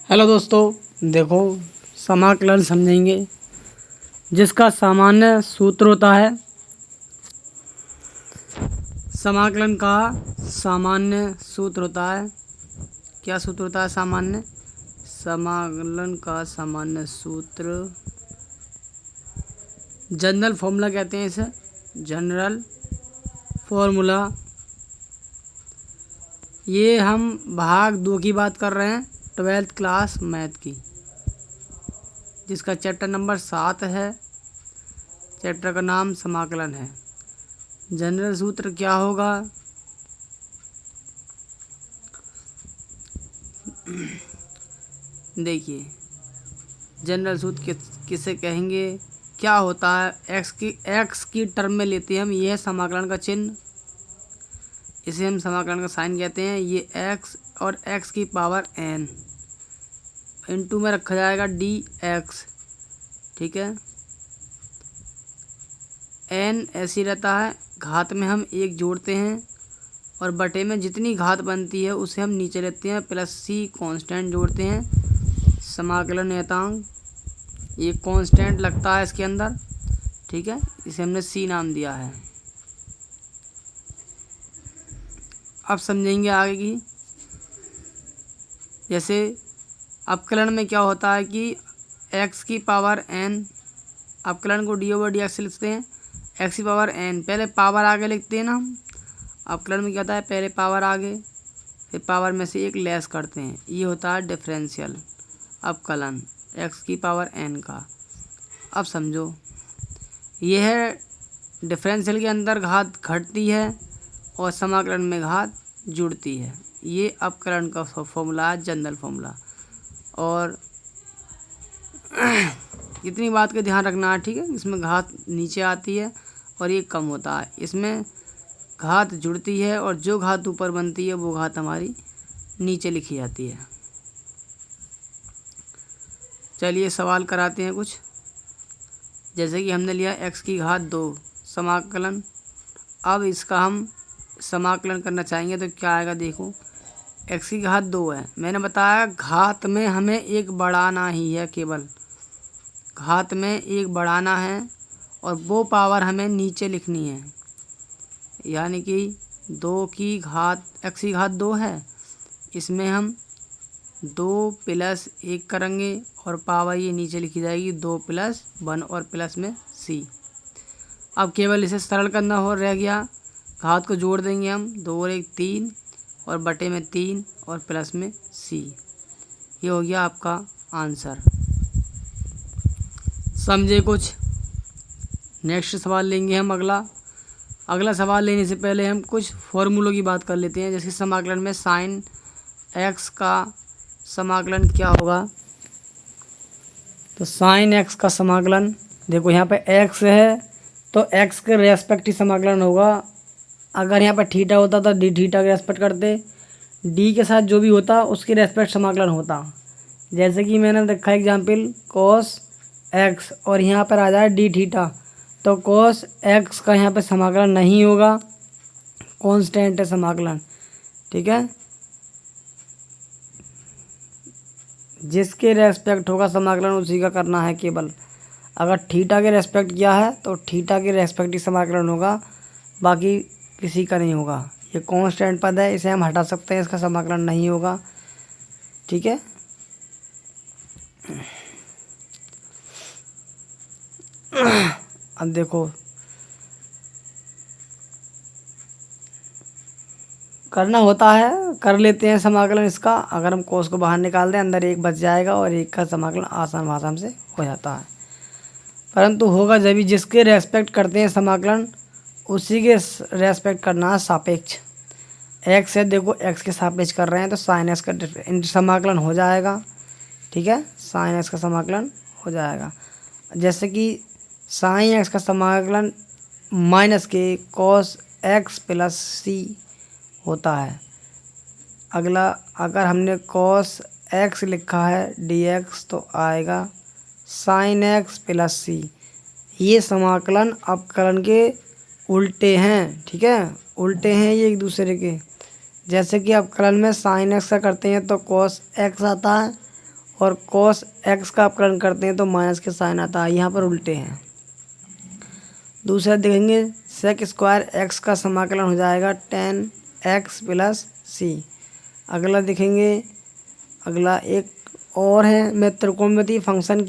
Hello दोस्तों, देखो समाकलन समझेंगे जिसका सामान्य सूत्र होता है। समाकलन का सामान्य सूत्र होता है। क्या सूत्र होता है? सामान्य समाकलन का सामान्य सूत्र जनरल फॉर्मूला कहते हैं इसे। General formula. ये हम भाग 2 की बात कर रहे हैं, 12th क्लास मैथ की, जिसका चैप्टर नंबर 7 है। चैप्टर का नाम समाकलन है। जनरल सूत्र क्या होगा? देखिए, जनरल सूत्र किसे कहेंगे, क्या होता है? एक्स की टर्म में लेते हैं हम। ये है समाकलन का चिन्ह, इसे हम समाकलन का साइन कहते हैं। ये एक्स और एक्स की पावर एन इनटू में रखा जाएगा डी एक्स, ठीक है। एन ऐसी रहता है, घात में हम 1 जोड़ते हैं और बटे में जितनी घात बनती है उसे हम नीचे लेते हैं, प्लस सी कांस्टेंट जोड़ते हैं। समाकलन नियतांक ये कांस्टेंट लगता है इसके अंदर, ठीक है। इसे हमने सी नाम दिया है। अब समझेंगे आगे की। जैसे अपकलन में क्या होता है कि एक्स की पावर एन, अपकलन को डी ओवर डी एक्स लिखते हैं। एक्स की पावर एन, पहले पावर आगे लिखते हैं ना हम। अपकलन में क्या होता है, पहले पावर आगे, फिर पावर में से 1 लेस करते हैं। ये होता है डिफरेंशियल अपकलन एक्स की पावर एन का। अब समझो, ये है डिफरेंशियल के अंदर घात घटती है और समाकलन में घात जुड़ती है। ये अपकलन का फॉर्मूला है, जनरल फॉर्मूला। और इतनी बात का ध्यान रखना है, ठीक है। इसमें घात नीचे आती है और ये कम होता है। इसमें घात जुड़ती है और जो घात ऊपर बनती है वो घात हमारी नीचे लिखी जाती है। चलिए सवाल कराते हैं कुछ। जैसे कि हमने लिया एक्स की घात 2 समाकलन। अब इसका हम समाकलन करना चाहेंगे तो क्या आएगा, देखो। एक्स की घात 2 है, मैंने बताया घात में हमें 1 बढ़ाना ही है, केवल घात में 1 बढ़ाना है और वो पावर हमें नीचे लिखनी है। यानी कि 2 की घात, एक्स की घात 2 है, इसमें हम 2 + 1 करेंगे और पावर ये नीचे लिखी जाएगी 2 + 1 और प्लस में सी। अब केवल इसे सरल करना हो रह गया। घात को जोड़ देंगे हम, 2 और 1 3 और बटे में 3 और प्लस में सी। ये हो गया आपका आंसर। समझे कुछ? नेक्स्ट सवाल लेंगे हम अगला सवाल लेने से पहले हम कुछ फॉर्मूलों की बात कर लेते हैं। जैसे समाकलन में साइन एक्स का समाकलन क्या होगा, तो साइन एक्स का समाकलन, देखो यहाँ पे एक्स है तो एक्स के रेस्पेक्ट ही समाकलन होगा। अगर यहाँ पर थीटा होता तो डी थीटा के रेस्पेक्ट करते, डी के साथ जो भी होता उसके रेस्पेक्ट समाकलन होता। जैसे कि मैंने देखा एग्जाम्पल कॉस एक्स और यहाँ पर आ जाए डी थीटा, तो कॉस एक्स का यहाँ पे समाकलन नहीं होगा, कांस्टेंट है समाकलन, ठीक है। जिसके रेस्पेक्ट होगा समाकलन उसी का करना है केवल। अगर थीटा के रेस्पेक्ट किया है तो थीटा के रेस्पेक्ट ही समाकलन होगा, बाकी किसी का नहीं होगा। ये कांस्टेंट पद है, इसे हम हटा सकते हैं, इसका समाकलन नहीं होगा, ठीक है। अब देखो, करना होता है, कर लेते हैं समाकलन इसका। अगर हम कोस को बाहर निकाल दें, अंदर 1 बच जाएगा और 1 का समाकलन आसान भाषा से हो जाता है। परंतु होगा जब भी जिसके रेस्पेक्ट करते हैं समाकलन उसी के रेस्पेक्ट करना है सापेक्ष। एक्स है, देखो एक्स के सापेक्ष कर रहे हैं तो साइन एक्स का समाकलन हो जाएगा, ठीक है। साइन एक्स का समाकलन हो जाएगा। जैसे कि साइन एक्स का समाकलन माइनस के कॉस एक्स प्लस सी होता है। अगला, अगर हमने कॉस एक्स लिखा है डी एक्स तो आएगा साइन एक्स प्लस सी। ये समाकलन अपकलन के उल्टे हैं, ठीक है, उल्टे हैं ये एक दूसरे के। जैसे कि अपकलन में साइन एक्स का करते हैं तो कॉस एक्स आता है और cos x का अपकलन करते हैं तो माइनस के साइन आता है, यहाँ पर उल्टे हैं। दूसरा देखेंगे sec स्क्वायर x का समाकलन हो जाएगा tan x प्लस c। अगला देखेंगे, अगला एक और है, मैं त्रिकोणमितीय फंक्शन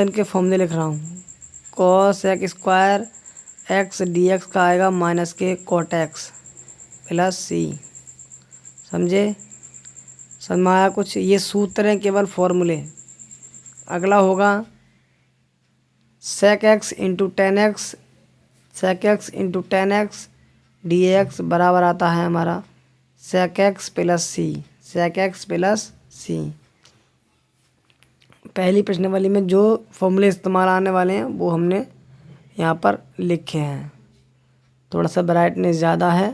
के फॉर्मूले लिख रहा हूँ। cos x square x dx का आएगा माइनस के cot x प्लस c। समझे? समझ में आया कुछ? ये सूत्र हैं, केवल फॉर्मूले। अगला होगा sec x into ten x, sec x into ten x D x बराबर आता है हमारा sec x plus c, sec x plus c। पहली प्रश्नावली में जो फॉर्मूले इस्तेमाल आने वाले हैं वो हमने यहाँ पर लिखे हैं। थोड़ा सा ब्राइटनेस ज़्यादा है,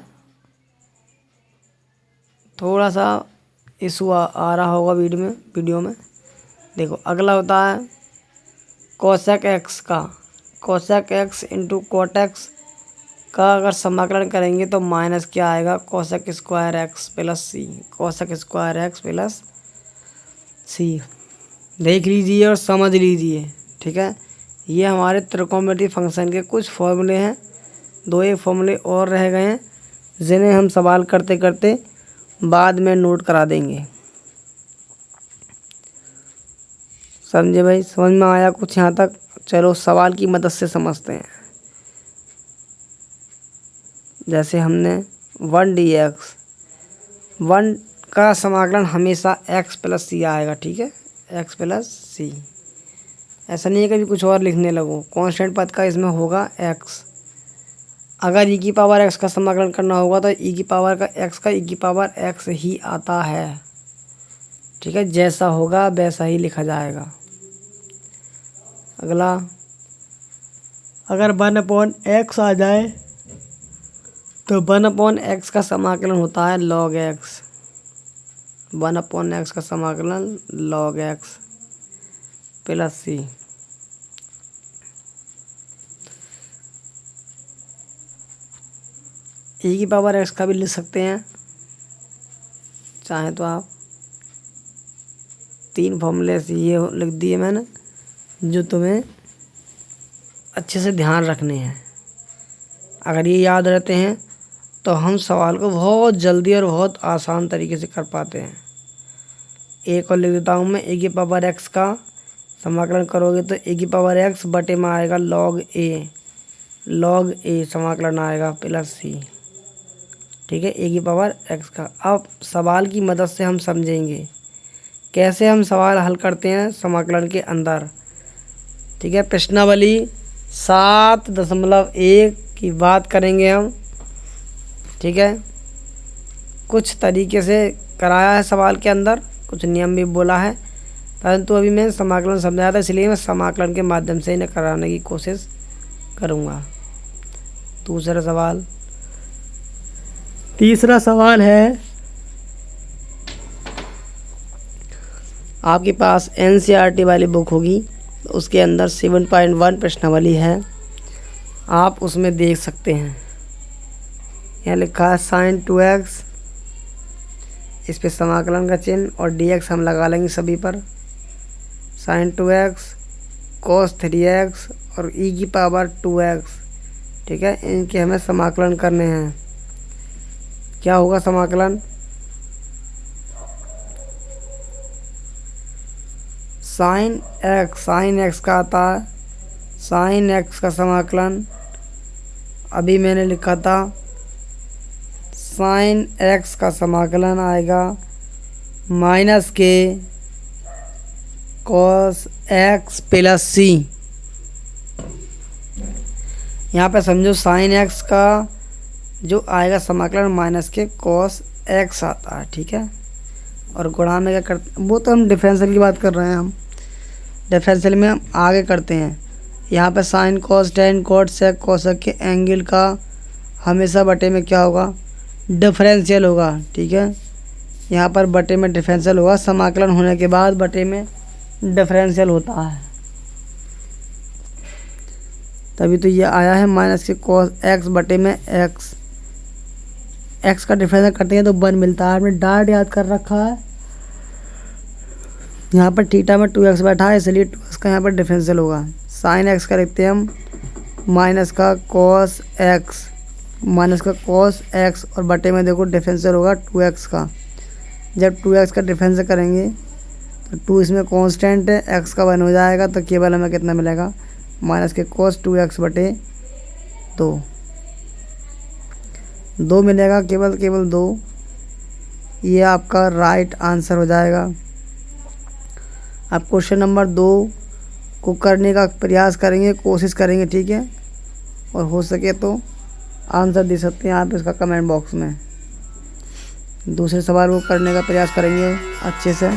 थोड़ा सा इशू आ रहा होगा वीडियो में। देखो अगला होता है cosec x का, cosec x into cot x का अगर समाकलन करेंगे तो माइनस क्या आएगा, cosec square x plus c, cosec square x plus c। देख लीजिए और समझ लीजिए, ठीक है। ये हमारे त्रिकोणमितीय फंक्शन के कुछ फॉर्मूले हैं। दो एक फॉर्मूले और रह गए हैं जिन्हें हम सवाल करते करते बाद में नोट करा देंगे। समझे भाई? समझ में आया कुछ यहाँ तक? चलो सवाल की मदद से समझते हैं। जैसे हमने 1 का समाकलन हमेशा x प्लस सी आएगा, ठीक है, x प्लस सी। ऐसा नहीं है कभी कुछ और लिखने लगो, कांस्टेंट पद का इसमें होगा x। अगर e की पावर x का समाकलन करना होगा तो e की पावर का x का e की पावर x ही आता है, ठीक है। जैसा होगा वैसा ही लिखा जाएगा। अगला, अगर 1/x आ जाए तो 1/x का समाकलन होता है log x। 1/x का समाकलन log x plus c। e की पावर x का भी लिख सकते हैं चाहें तो आप। 3 फॉर्मूले ये लिख दिए मैंने जो तुम्हें अच्छे से ध्यान रखने हैं। अगर ये याद रहते हैं तो हम सवाल को बहुत जल्दी और बहुत आसान तरीके से कर पाते हैं। एक और लिख देता हूँ मैं, e की पावर x का समाकलन करोगे तो e की पावर x बटे में आएगा log a समाकलन आएगा प्लस c, ठीक है, e की पावर x का। अब सवाल की मदद से हम समझेंगे कैसे हम सवाल हल करते हैं समाकलन के अंदर, ठीक है। प्रश्नावली 7.1 की बात करेंगे हम, ठीक है। कुछ तरीके से कराया है सवाल के अंदर, कुछ नियम भी बोला है, परंतु अभी मैं समाकलन समझाया था इसलिए मैं समाकलन के माध्यम से इन्हें कराने की कोशिश करूँगा। दूसरा सवाल, तीसरा सवाल है, आपके पास NCERT वाली बुक होगी तो उसके अंदर 7.1 प्रश्नावली है, आप उसमें देख सकते हैं। यहाँ लिखा है sin 2x, इस पे समाकलन का चिन्ह और dx हम लगा लेंगे सभी पर। sin 2x cos 3x और e की पावर 2x, ठीक है, इनके हमें समाकलन करने हैं। क्या होगा समाकलन? sin x का आता है, sin x का समाकलन अभी मैंने लिखा था, sin x का समाकलन आएगा माइनस के cos x प्लस c। यहाँ पे समझो sin x का जो आएगा समाकलन माइनस के cos x आता है, ठीक है। और गुणा में क्या करते, वो तो हम डिफरेंशियल की बात कर रहे हैं, हम डिफरेंशियल में हम आगे करते हैं। यहाँ पे sine cos tan cot sec cosec के एंगल का हमेशा बटे में क्या होगा, डिफरेंशियल होगा, ठीक है। यहाँ पर बटे में डिफरेंशियल होगा, समाकलन होने के बाद बटे में डिफरेंशियल होता है, तभी तो ये आया है माइनस के cos x बटे में x का डिफरेंशियल करते हैं तो 1 मिलता है। आपने डायरेक्ट याद कर रखा है, यहाँ पर थीटा में 2x बैठा है, इसलिए 2x का यहाँ पर डिफरेंशियल होगा। साइन x का लिखते हैं हम माइनस का कॉस x और बटे में देखो डिफरेंशियल होगा 2x का। जब 2x का डिफरेंशियल करेंगे तो 2 इसमें कांस्टेंट है, x का 1 हो जाएगा, तो केवल हमें कितना मिलेगा माइनस के कॉस 2x बटे 2 मिलेगा, केवल 2। ये आपका राइट आंसर हो जाएगा। अब क्वेश्चन नंबर 2 को करने का प्रयास करेंगे, कोशिश करेंगे, ठीक है, और हो सके तो आंसर दे सकते हैं आप इसका कमेंट बॉक्स में। दूसरे सवाल को करने का प्रयास करेंगे अच्छे से,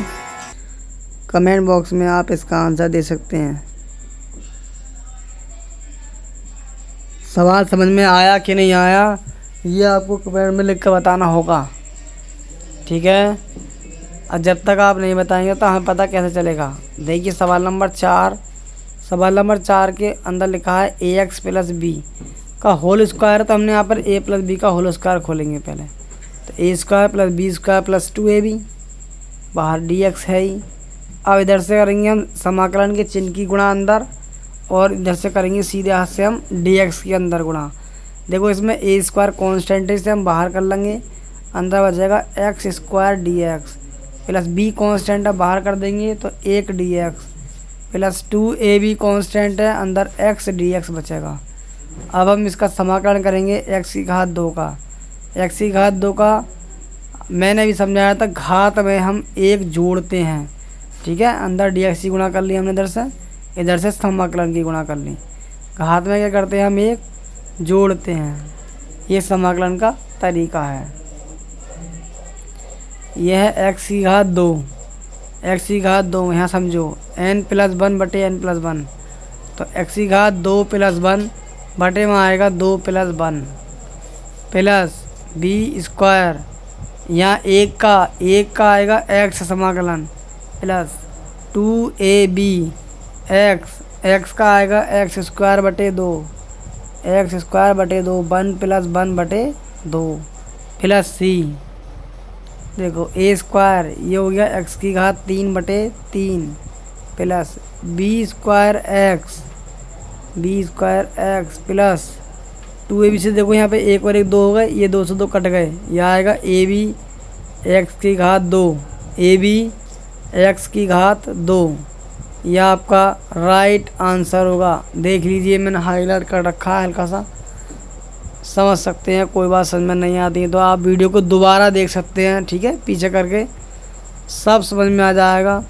कमेंट बॉक्स में आप इसका आंसर दे सकते हैं। सवाल समझ में आया कि नहीं आया ये आपको कमेंट में लिख कर बताना होगा, ठीक है। और जब तक आप नहीं बताएंगे तो हमें पता कैसे चलेगा। देखिए सवाल नंबर 4 के अंदर लिखा है ax प्लस बी का होल स्क्वायर, तो हमने यहाँ पर a प्लस बी का होल स्क्वायर खोलेंगे पहले। तो a square plus B square plus 2ab, बाहर dx है ही। अब इधर से करेंगे हम समाकलन के चिन्ह की गुणा अंदर, और इधर से करेंगे सीधे हाथ से हम dx के अंदर गुणा। देखो इसमें a स्क्वायर कॉन्स्टेंट है, इसे हम बाहर कर लेंगे, अंदर बचेगा x square dx plus b constant है, बाहर कर देंगे तो 1 dx प्लस 2ab कॉन्स्टेंट है, अंदर x dx बचेगा। अब हम इसका समाकलन करेंगे x की घात 2 का। x की घात 2 का मैंने भी समझाया था, घात में हम 1 जोड़ते हैं, ठीक है। अंदर dx की गुणा कर ली हमने, इधर से समाकलन की गुणा कर ली। घात में क्या करते हैं हम 1 जोड़ते हैं, ये समाकलन का तरीका है। यह है x की घात 2, यहाँ समझो n प्लस 1 बटे n प्लस 1, तो x की घात 2 प्लस 1 बटे में आएगा 2 प्लस 1 प्लस b स्क्वायर, यहाँ 1 का आएगा x समाकलन प्लस 2ab x का आएगा x स्क्वायर बटे 2 1 प्लस 1 बटे 2 प्लस c। देखो a स्क्वायर ये हो गया x की घात 3 बटे 3 plus b square x plus 2ab से देखो यहाँ पे 1 और 1 2 हो गए, ये 2 से 2 कट गए, यह आएगा ab x की घात 2 x की घात 2। यह आपका राइट आंसर होगा। देख लीजिए मैंने हाईलाइट कर रखा है हल्का सा, समझ सकते हैं। कोई बात समझ में नहीं आती है तो आप वीडियो को दोबारा देख सकते हैं, ठीक है, पीछे करके सब समझ में आ जाएगा।